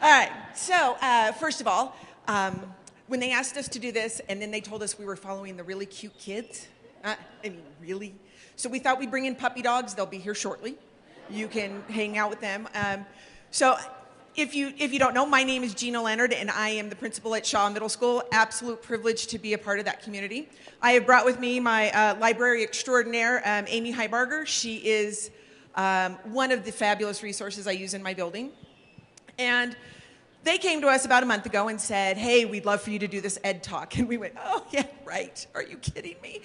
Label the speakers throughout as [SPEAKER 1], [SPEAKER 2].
[SPEAKER 1] All right, so first of all, when they asked us to do this and then they told us we were following the really cute kids, really? So we thought we'd bring in puppy dogs. They'll be here shortly. You can hang out with them. So if you don't know, my name is Gina Leonard, and I am the principal at Shaw Middle School. Absolute privilege to be a part of that community. I have brought with me my library extraordinaire, Amy Heibarger. She is one of the fabulous resources I use in my building. And they came to us about a month ago and said, hey, we'd love for you to do this ed talk. And we went, oh, yeah, right. Are you kidding me?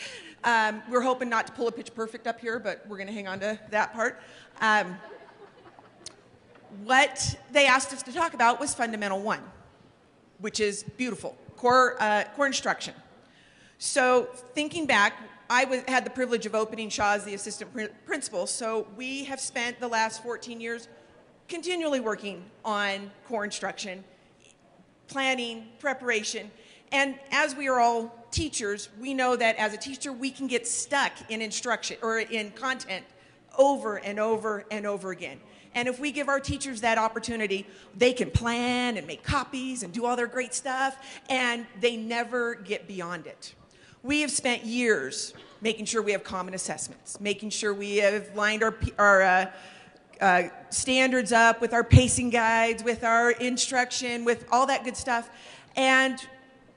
[SPEAKER 1] We're hoping not to pull a pitch perfect up here, but we're going to hang on to that part. What they asked us to talk about was Fundamental 1, which is beautiful, core instruction. So thinking back, I had the privilege of opening Shaw as the assistant principal, so we have spent the last 14 years continually working on core instruction, planning, preparation, and as we are all teachers, we know that as a teacher we can get stuck in instruction or in content over and over and over again. And if we give our teachers that opportunity, they can plan and make copies and do all their great stuff, and they never get beyond it. We have spent years making sure we have common assessments, making sure we have lined our standards up with our pacing guides, with our instruction, with all that good stuff. And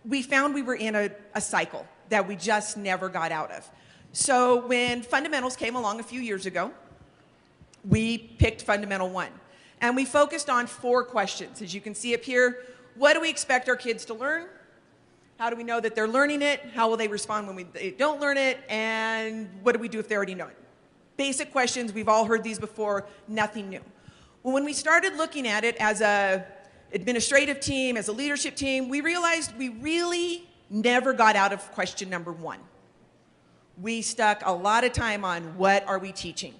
[SPEAKER 1] we found we were in a cycle that we just never got out of. So when fundamentals came along a few years ago, we picked Fundamental 1. And we focused on 4 questions. As you can see up here, what do we expect our kids to learn? How do we know that they're learning it? How will they respond when they don't learn it? And what do we do if they already know it? Basic questions, we've all heard these before, nothing new. Well, when we started looking at it as an administrative team, as a leadership team, we realized we really never got out of question number 1. We stuck a lot of time on what are we teaching.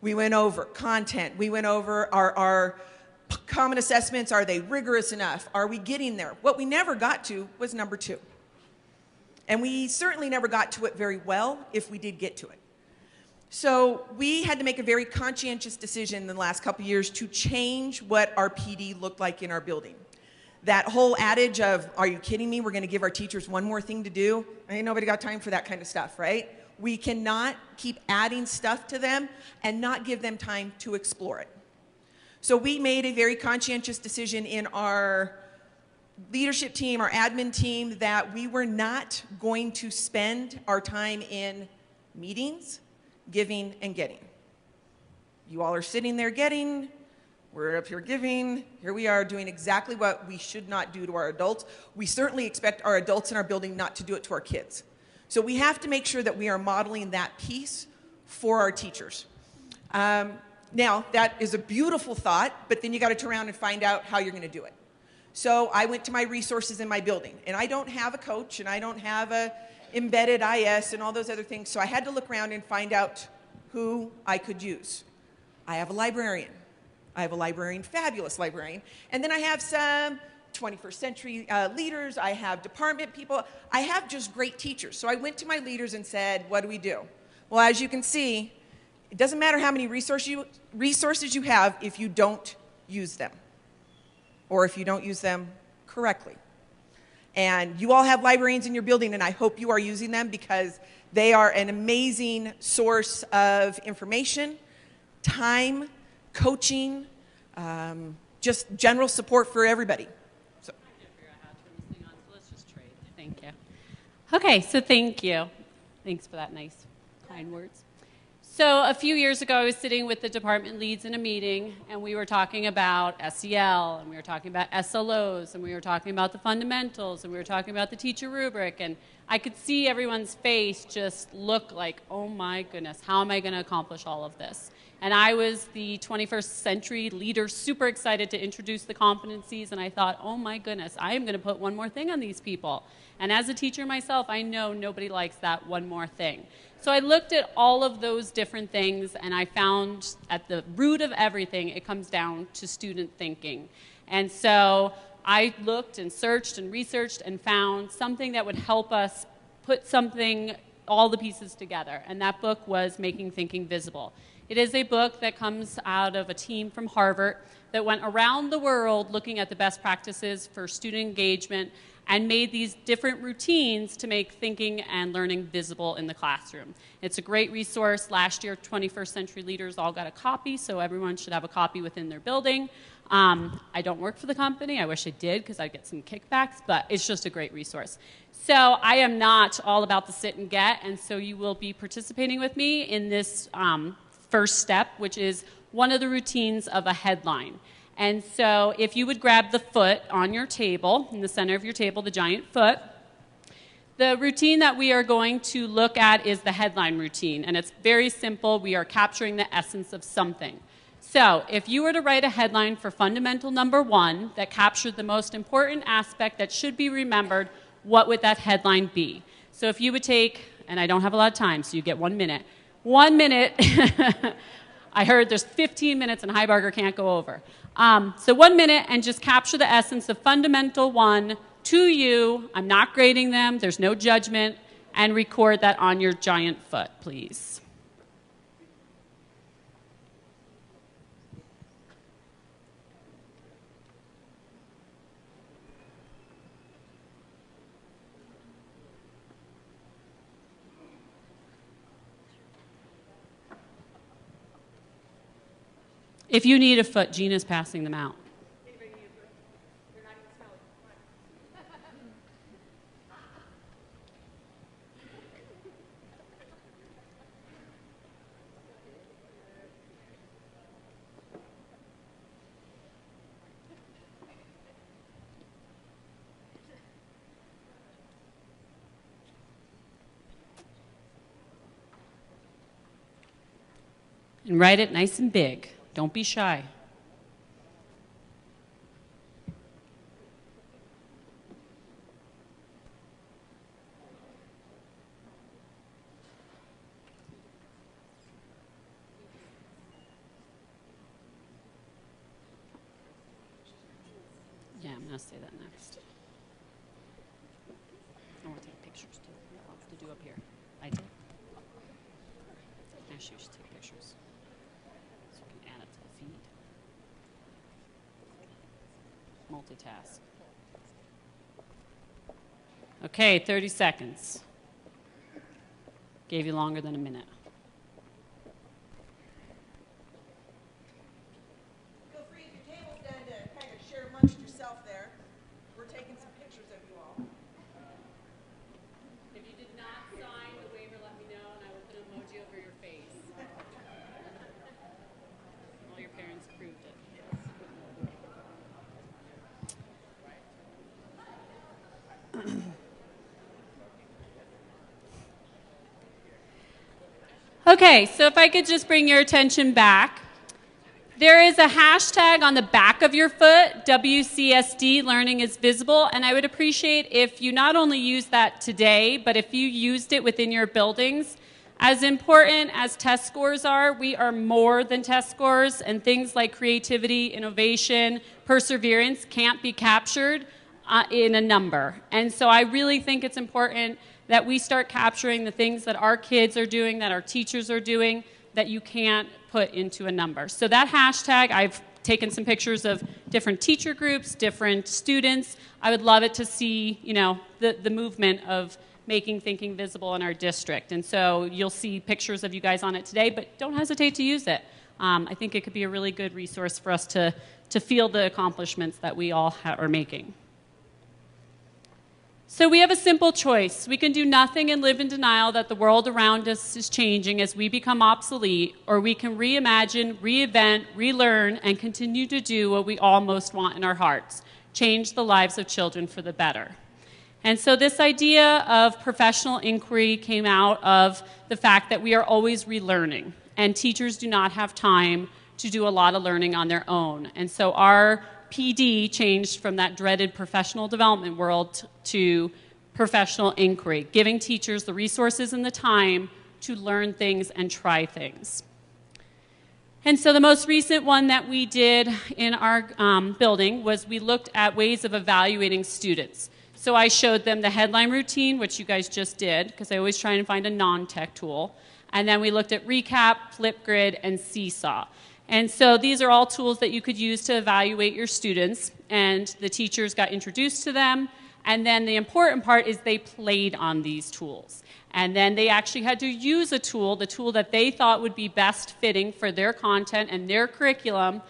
[SPEAKER 1] We went over content, we went over our common assessments, are they rigorous enough? Are we getting there? What we never got to was number 2. And we certainly never got to it very well if we did get to it. So we had to make a very conscientious decision in the last couple of years to change what our PD looked like in our building. That whole adage of, are you kidding me? We're going to give our teachers one more thing to do. Ain't nobody got time for that kind of stuff, right? We cannot keep adding stuff to them and not give them time to explore it. So we made a very conscientious decision in our leadership team, our admin team, that we were not going to spend our time in meetings, giving, and getting. You all are sitting there getting, we're up here giving, here we are doing exactly what we should not do to our adults. We certainly expect our adults in our building not to do it to our kids. So we have to make sure that we are modeling that piece for our teachers. Now, that is a beautiful thought, but then you got to turn around and find out how you're going to do it. So I went to my resources in my building, and I don't have a coach, and I don't have a embedded IS and all those other things, so I had to look around and find out who I could use. I have a librarian. I have a librarian, fabulous librarian, and then I have some 21st century leaders, I have department people, I have just great teachers. So I went to my leaders and said, what do we do? Well, as you can see, it doesn't matter how many resources you have if you don't use them, or if you don't use them correctly. And you all have librarians in your building, and I hope you are using them because they are an amazing source of information, time, coaching, just general support for everybody. So.
[SPEAKER 2] I can't figure out how to turn this thing on, so let's just trade. Thank you. Okay, so thank you. Thanks for that nice, kind words. So a few years ago, I was sitting with the department leads in a meeting, and we were talking about SEL, and we were talking about SLOs, and we were talking about the fundamentals, and we were talking about the teacher rubric, and I could see everyone's face just look like, oh my goodness, how am I going to accomplish all of this? And I was the 21st century leader, super excited to introduce the competencies, and I thought, oh my goodness, I am going to put one more thing on these people. And as a teacher myself, I know nobody likes that one more thing. So I looked at all of those different things, and I found at the root of everything, it comes down to student thinking. And so I looked and searched and researched and found something that would help us put all the pieces together. And that book was Making Thinking Visible. It is a book that comes out of a team from Harvard that went around the world looking at the best practices for student engagement and made these different routines to make thinking and learning visible in the classroom. It's a great resource. Last year, 21st Century Leaders all got a copy, so everyone should have a copy within their building. I don't work for the company. I wish I did because I'd get some kickbacks, but it's just a great resource. So I am not all about the sit and get, and so you will be participating with me in this first step, which is one of the routines of a headline. And so if you would grab the foot on your table, in the center of your table, the giant foot, the routine that we are going to look at is the headline routine, and it's very simple. We are capturing the essence of something. So if you were to write a headline for fundamental number 1 that captured the most important aspect that should be remembered, what would that headline be? So if you would take, and I don't have a lot of time, so you get 1 minute. 1 minute, I heard there's 15 minutes and Highbarger can't go over. So 1 minute and just capture the essence of fundamental 1 to you. I'm not grading them, there's no judgment, and record that on your giant foot, please. If you need a foot, Gina's passing them out. And write it nice and big. Don't be shy. Yeah, I'm going to say that next. I want to take pictures too. I'll have to do up here. I did. Actually, you should take pictures. So you can add it to the feed. Multitask. Okay, 30 seconds. Gave you longer than a minute.
[SPEAKER 1] Feel free, if your table's done, to kind of share amongst yourself there. We're taking some pictures of you all.
[SPEAKER 2] If you did not sign the waiver, let me know, and I will put an emoji over your face. All your parents approved it. Okay, so if I could just bring your attention back. There is a hashtag on the back of your foot, WCSD Learning is Visible, and I would appreciate if you not only use that today, but if you used it within your buildings. As important as test scores are, we are more than test scores, and things like creativity, innovation, perseverance can't be captured in a number. And so I really think it's important that we start capturing the things that our kids are doing, that our teachers are doing, that you can't put into a number. So that hashtag, I've taken some pictures of different teacher groups, different students. I would love it to see, you know, the movement of making thinking visible in our district. And so you'll see pictures of you guys on it today, but don't hesitate to use it. I think it could be a really good resource for us to feel the accomplishments that we all are making. So we have a simple choice. We can do nothing and live in denial that the world around us is changing as we become obsolete, or we can reimagine, reinvent, relearn, and continue to do what we all most want in our hearts, change the lives of children for the better. And so this idea of professional inquiry came out of the fact that we are always relearning, and teachers do not have time to do a lot of learning on their own. And so our PD changed from that dreaded professional development world to professional inquiry, giving teachers the resources and the time to learn things and try things. And so the most recent one that we did in our building was we looked at ways of evaluating students. So I showed them the headline routine, which you guys just did, because I always try and find a non-tech tool. And then we looked at Recap, Flipgrid, and Seesaw. And so these are all tools that you could use to evaluate your students, and the teachers got introduced to them. And then the important part is they played on these tools. And then they actually had to use a tool, the tool that they thought would be best fitting for their content and their curriculum,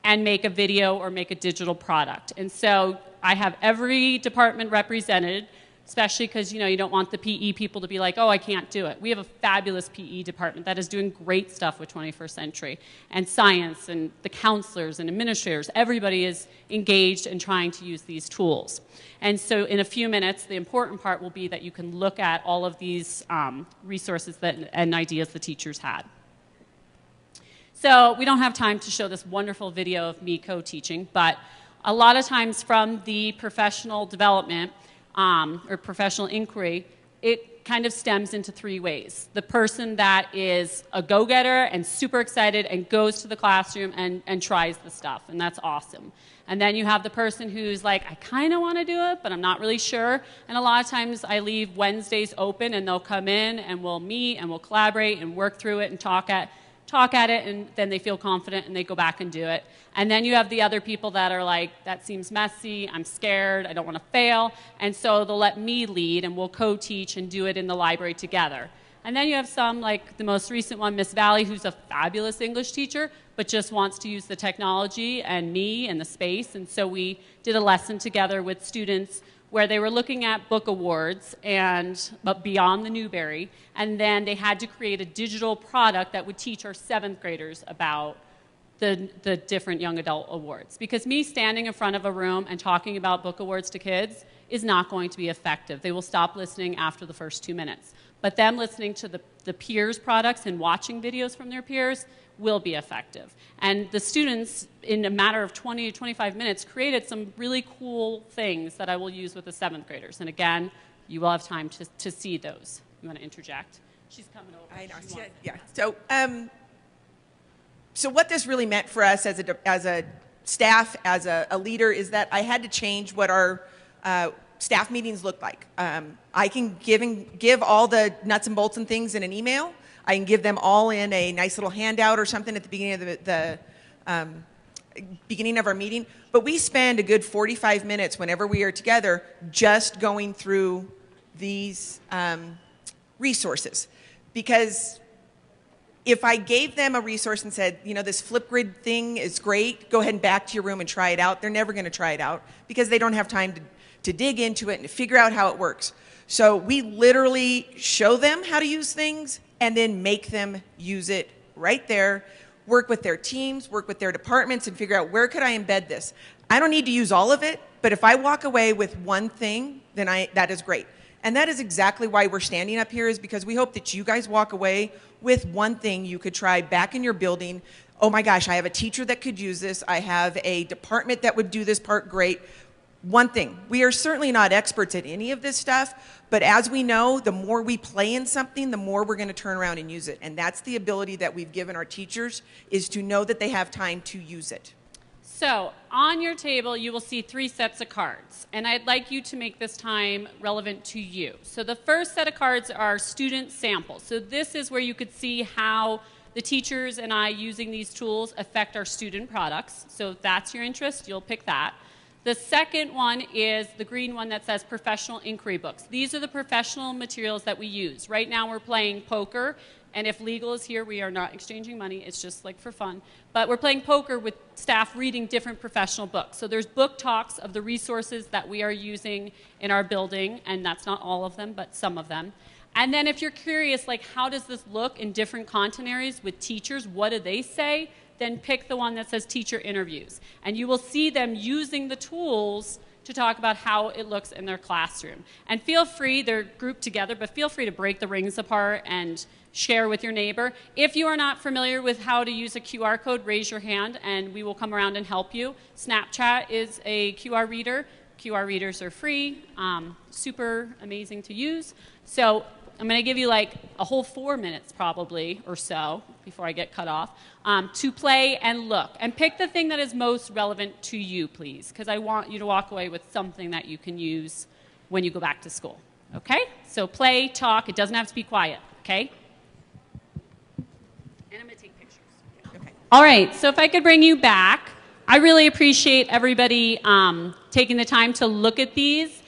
[SPEAKER 2] and make a video or make a digital product. And so I have every department represented, especially because you don't want the PE people to be like, oh, I can't do it. We have a fabulous PE department that is doing great stuff with 21st Century, and science, and the counselors and administrators. Everybody is engaged in trying to use these tools. And so in a few minutes, the important part will be that you can look at all of these resources and ideas the teachers had. So we don't have time to show this wonderful video of me co-teaching, but a lot of times from the professional development or professional inquiry, it kind of stems into three ways. The person that is a go-getter and super excited and goes to the classroom and tries the stuff, and that's awesome. And then you have the person who's like, I kind of want to do it, but I'm not really sure. And a lot of times I leave Wednesdays open, and they'll come in, and we'll meet, and we'll collaborate, and work through it, and talk at it, and then they feel confident, and they go back and do it. And then you have the other people that are like, that seems messy, I'm scared, I don't want to fail, and so they'll let me lead, and we'll co-teach and do it in the library together. And then you have some, like the most recent one, Miss Valley, who's a fabulous English teacher, but just wants to use the technology and me and the space, and so we did a lesson together with students where they were looking at book awards but beyond the Newbery, and then they had to create a digital product that would teach our 7th graders about the different young adult awards. Because me standing in front of a room and talking about book awards to kids is not going to be effective. They will stop listening after the first 2 minutes. But them listening to the peers' products and watching videos from their peers will be effective. And the students, in a matter of 20 to 25 minutes, created some really cool things that I will use with the 7th graders. And again, you will have time to see those. You want to interject? She's coming over.
[SPEAKER 1] I know. Yeah. So what this really meant for us as a staff, as a leader, is that I had to change what our staff meetings look like. I can give all the nuts and bolts and things in an email. I can give them all in a nice little handout or something at the beginning of the beginning of our meeting. But we spend a good 45 minutes whenever we are together just going through these resources. Because if I gave them a resource and said, this Flipgrid thing is great, go ahead and back to your room and try it out, they're never going to try it out because they don't have time to dig into it and to figure out how it works. So we literally show them how to use things and then make them use it right there, work with their teams, work with their departments, and figure out where could I embed this. I don't need to use all of it, but if I walk away with one thing, then that is great. And that is exactly why we're standing up here, is because we hope that you guys walk away with one thing you could try back in your building. Oh my gosh, I have a teacher that could use this. I have a department that would do this part great. One thing, we are certainly not experts at any of this stuff, but as we know, the more we play in something, the more we're going to turn around and use it. And that's the ability that we've given our teachers, is to know that they have time to use it.
[SPEAKER 2] So on your table, you will see 3 sets of cards, and I'd like you to make this time relevant to you. So the first set of cards are student samples. So this is where you could see how the teachers and I using these tools affect our student products. So if that's your interest, you'll pick that. The second one is the green one that says professional inquiry books. These are the professional materials that we use. Right now we're playing poker, and if legal is here, we are not exchanging money. It's just like for fun. But we're playing poker with staff reading different professional books. So there's book talks of the resources that we are using in our building, and that's not all of them, but some of them. And then if you're curious, like how does this look in different content areas with teachers, what do they say? Then pick the one that says teacher interviews. And you will see them using the tools to talk about how it looks in their classroom. And feel free, they're grouped together, but feel free to break the rings apart and share with your neighbor. If you are not familiar with how to use a QR code, raise your hand and we will come around and help you. Snapchat is a QR reader. QR readers are free, super amazing to use. So I'm going to give you like a whole 4 minutes probably or so before I get cut off to play and look. And pick the thing that is most relevant to you, please, because I want you to walk away with something that you can use when you go back to school. Okay? So play, talk. It doesn't have to be quiet. Okay? All right, so if I could bring you back, I really appreciate everybody taking the time to look at these.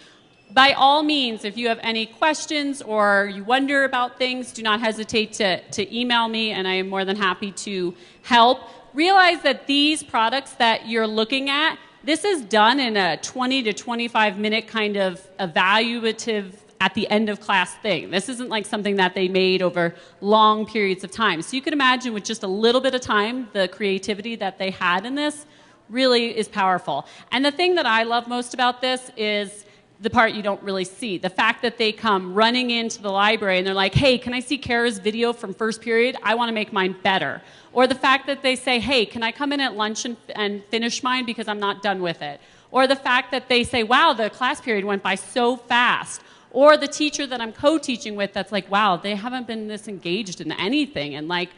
[SPEAKER 2] By all means, if you have any questions or you wonder about things, do not hesitate to email me, and I am more than happy to help. Realize that these products that you're looking at, this is done in a 20 to 25 minute kind of evaluative at the end of class thing. This isn't like something that they made over long periods of time. So you can imagine with just a little bit of time, the creativity that they had in this really is powerful. And the thing that I love most about this is the part you don't really see. The fact that they come running into the library and they're like, hey, can I see Kara's video from first period? I want to make mine better. Or the fact that they say, hey, can I come in at lunch and finish mine because I'm not done with it? Or the fact that they say, wow, the class period went by so fast. Or the teacher that I'm co-teaching with that's like, wow, they haven't been this engaged in anything. And like,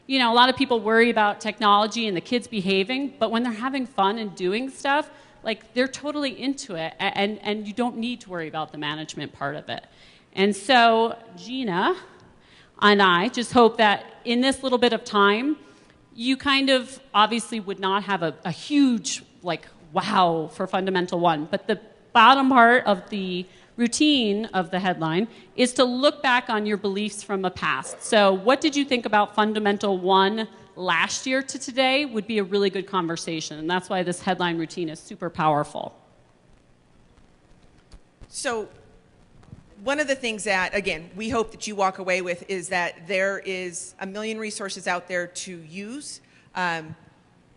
[SPEAKER 2] you know, a lot of people worry about technology and the kids behaving, but when they're having fun and doing stuff, like they're totally into it, and you don't need to worry about the management part of it. And so Gina and I just hope that in this little bit of time, you kind of obviously would not have a huge, like, wow for Fundamental 1, but the bottom part of the routine of the headline is to look back on your beliefs from the past. So what did you think about Fundamental 1 last year to today would be a really good conversation, and that's why this headline routine is super powerful.
[SPEAKER 1] So one of the things that, again, we hope that you walk away with is that there is a million resources out there to use.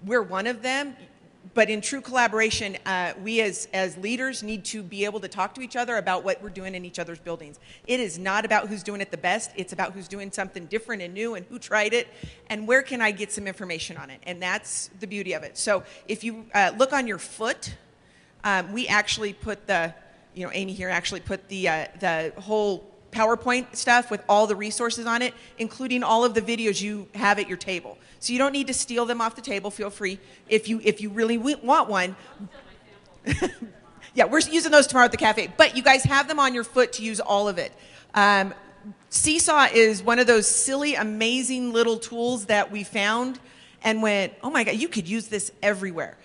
[SPEAKER 1] We're one of them. But in true collaboration, we as leaders need to be able to talk to each other about what we're doing in each other's buildings. It is not about who's doing it the best. It's about who's doing something different and new and who tried it and where can I get some information on it. And that's the beauty of it. So if you look on your foot, we actually put the, you know, Amy here actually put the whole PowerPoint stuff with all the resources on it, including all of the videos you have at your table. So you don't need to steal them off the table. Feel free if you really want one. Yeah, we're using those tomorrow at the cafe. But you guys have them on your foot to use all of it. Seesaw is one of those silly, amazing little tools that we found and went, oh my God, you could use this everywhere.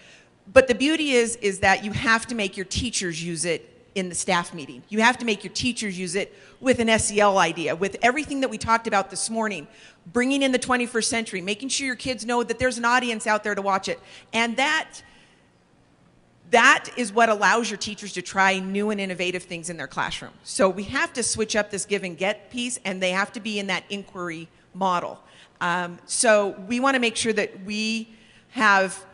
[SPEAKER 1] But the beauty is that you have to make your teachers use it in the staff meeting. You have to make your teachers use it with an SEL idea, with everything that we talked about this morning, bringing in the 21st century, making sure your kids know that there's an audience out there to watch it. And that is what allows your teachers to try new and innovative things in their classroom. So we have to switch up this give and get piece, and they have to be in that inquiry model. So we want to make sure that we have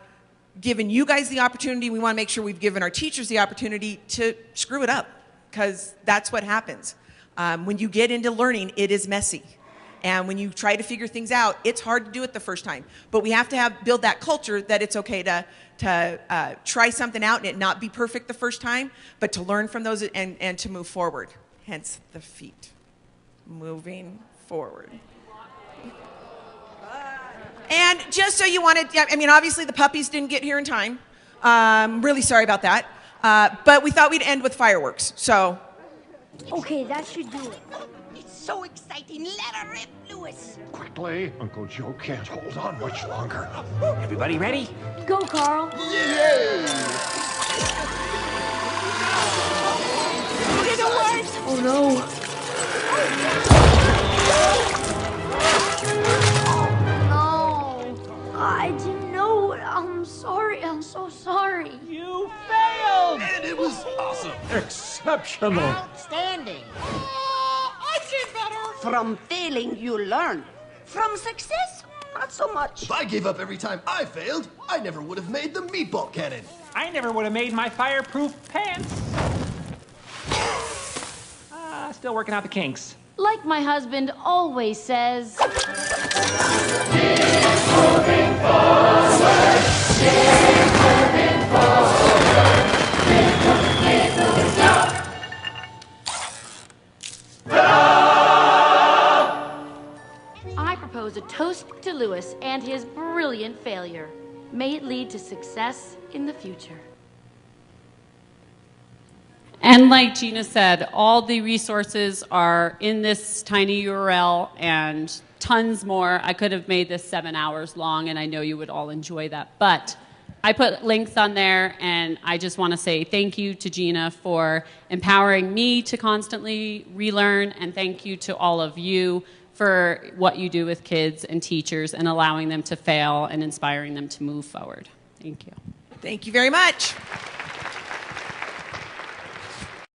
[SPEAKER 1] given you guys the opportunity. We want to make sure we've given our teachers the opportunity to screw it up, because that's what happens. When you get into learning, it is messy. And when you try to figure things out, it's hard to do it the first time. But we have to build that culture that it's okay to try something out and it not be perfect the first time, but to learn from those and to move forward. Hence the feet. Moving forward. And just so you wanted, I mean, obviously the puppies didn't get here in time. Really sorry about that. But we thought we'd end with fireworks, so.
[SPEAKER 3] Okay, that should do it.
[SPEAKER 4] It's so exciting. Let her rip, Lewis.
[SPEAKER 5] Quickly, Uncle Joe can't hold on much longer. Everybody ready?
[SPEAKER 3] Go, Carl.
[SPEAKER 4] Yay! Did it work?
[SPEAKER 3] Oh, no. No. I didn't know. I'm sorry. I'm so sorry.
[SPEAKER 6] You failed!
[SPEAKER 5] And it was awesome. Exceptional.
[SPEAKER 4] Outstanding. I did better. From failing, you learn. From success, not so much.
[SPEAKER 7] If I gave up every time I failed, I never would have made the meatball cannon.
[SPEAKER 6] I never would have made my fireproof pants. Still working out the kinks.
[SPEAKER 3] Like my husband always says. I propose a toast to Lewis and his brilliant failure. May it lead to success in the future.
[SPEAKER 2] And like Gina said, all the resources are in this tiny URL, and tons more. I could have made this 7 hours long, and I know you would all enjoy that. But I put links on there, and I just want to say thank you to Gina for empowering me to constantly relearn, and thank you to all of you for what you do with kids and teachers and allowing them to fail and inspiring them to move forward. Thank you.
[SPEAKER 1] Thank you very much.